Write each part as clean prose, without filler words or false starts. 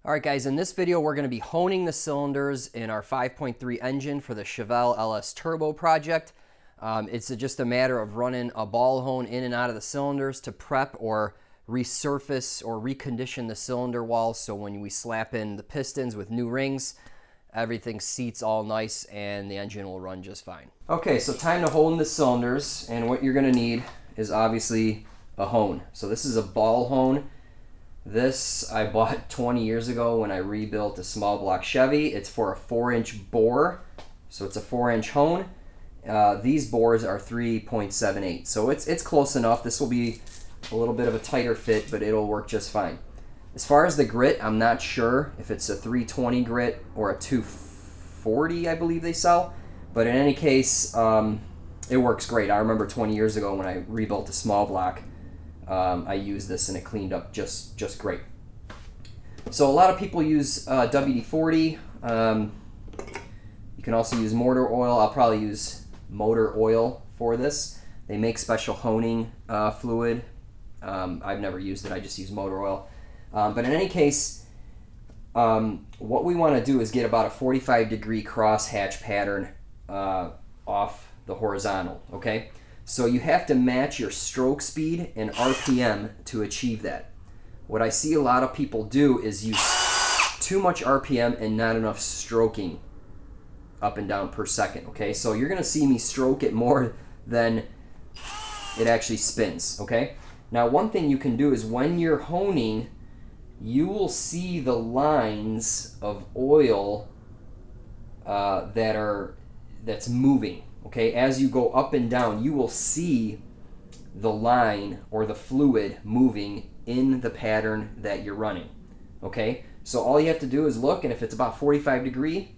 All right, guys, in this video, we're going to be honing the cylinders in our 5.3 engine for the Chevelle LS Turbo project. It's just a matter of running a ball hone in and out of the cylinders to prep or resurface or recondition the cylinder walls, so when we slap in the pistons with new rings, everything seats all nice and the engine will run just fine. Okay, so time to hone the cylinders, and what you're going to need is obviously a hone. So this is a ball hone. This I bought 20 years ago when I rebuilt a small block Chevy. It's for a 4-inch bore, so it's a 4-inch hone. These bores are 3.78, so it's close enough. This will be a little bit of a tighter fit, but it'll work just fine. As far as the grit, I'm not sure if it's a 320 grit or a 240, I believe they sell. But in any case, it works great. I remember 20 years ago when I rebuilt a small block, I used this and it cleaned up just great. So a lot of people use WD-40. You can also use motor oil. I'll probably use motor oil for this. They make special honing fluid. I've never used it. I just use motor oil. But in any case, what we want to do is get about a 45-degree crosshatch pattern off the horizontal, okay? So you have to match your stroke speed and RPM to achieve that. What I see a lot of people do is use too much RPM and not enough stroking up and down per second, okay? So you're gonna see me stroke it more than it actually spins, okay? Now one thing you can do is when you're honing, you will see the lines of oil that's moving. Okay, as you go up and down, you will see the line or the fluid moving in the pattern that you're running. Okay, so all you have to do is look, and if it's about 45 degree,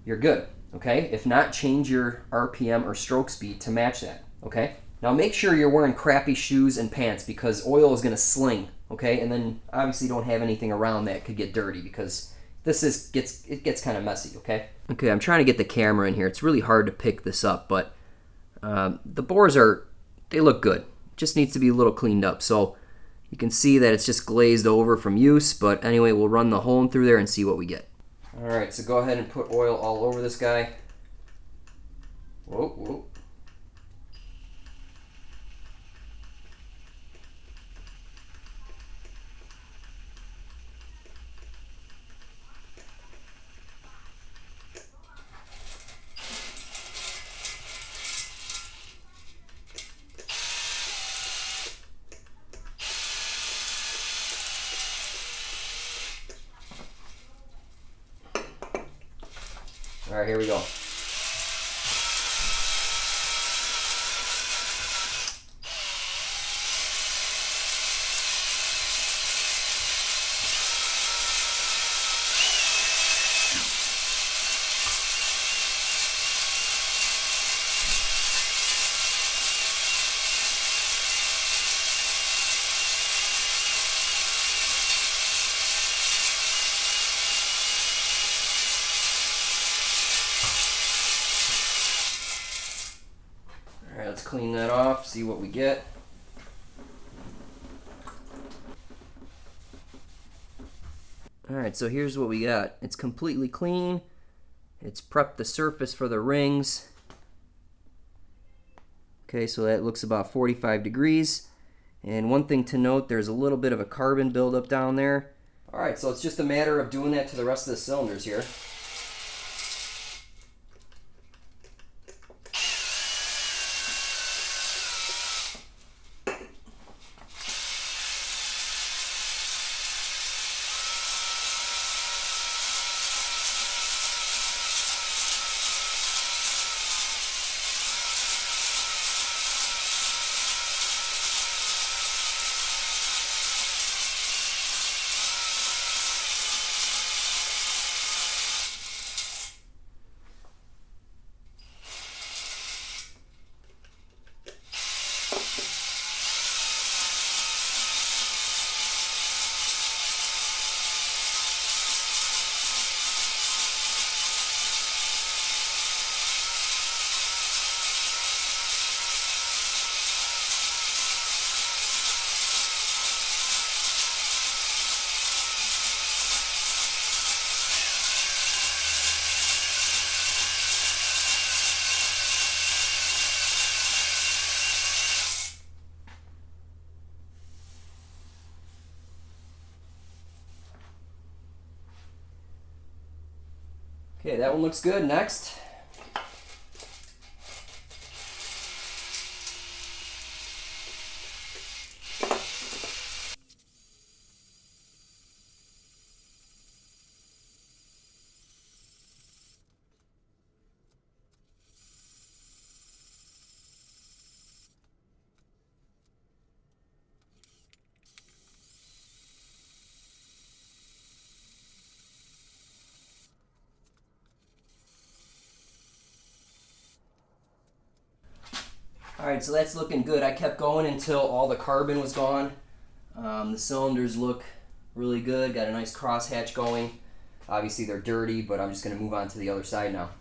you're good. Okay, if not, change your RPM or stroke speed to match that. Okay, now make sure you're wearing crappy shoes and pants because oil is going to sling. Okay, and then obviously don't have anything around that could get dirty because it gets kind of messy, okay? Okay, I'm trying to get the camera in here. It's really hard to pick this up, but the bores they look good. It just needs to be a little cleaned up. So you can see that it's just glazed over from use, but anyway, we'll run the hone through there and see what we get. All right, so go ahead and put oil all over this guy. Whoa, whoa. All right, here we go. All right, let's clean that off, see what we get. All right, so here's what we got. It's completely clean. It's prepped the surface for the rings. Okay, so that looks about 45 degrees. And one thing to note, there's a little bit of a carbon buildup down there. All right, so it's just a matter of doing that to the rest of the cylinders here. Okay, that one looks good. Next. All right, so that's looking good. I kept going until all the carbon was gone. The cylinders look really good. Got a nice crosshatch going. Obviously they're dirty, but I'm just going to move on to the other side now.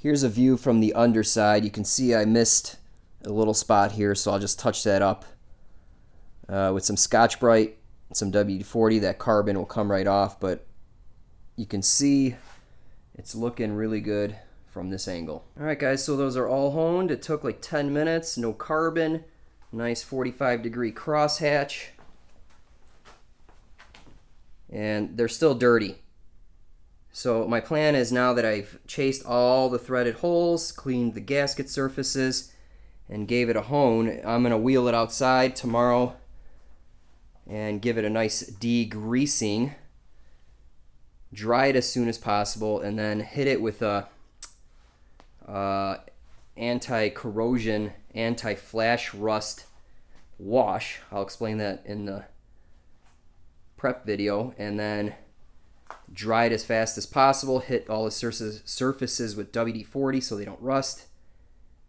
Here's a view from the underside. You can see I missed a little spot here, so I'll just touch that up with some Scotch Brite, some WD-40. That carbon will come right off, but you can see it's looking really good from this angle. All right, guys, so those are all honed. It took like 10 minutes, no carbon, nice 45-degree crosshatch, and they're still dirty. So my plan is, now that I've chased all the threaded holes, cleaned the gasket surfaces, and gave it a hone, I'm going to wheel it outside tomorrow and give it a nice degreasing, dry it as soon as possible, and then hit it with a anti-corrosion, anti-flash rust wash. I'll explain that in the prep video. And then dry it as fast as possible, hit all the surfaces with WD-40 so they don't rust,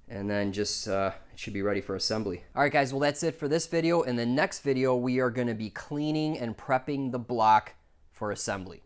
and then just it should be ready for assembly. All right, guys, well, that's it for this video. In the next video, we are going to be cleaning and prepping the block for assembly.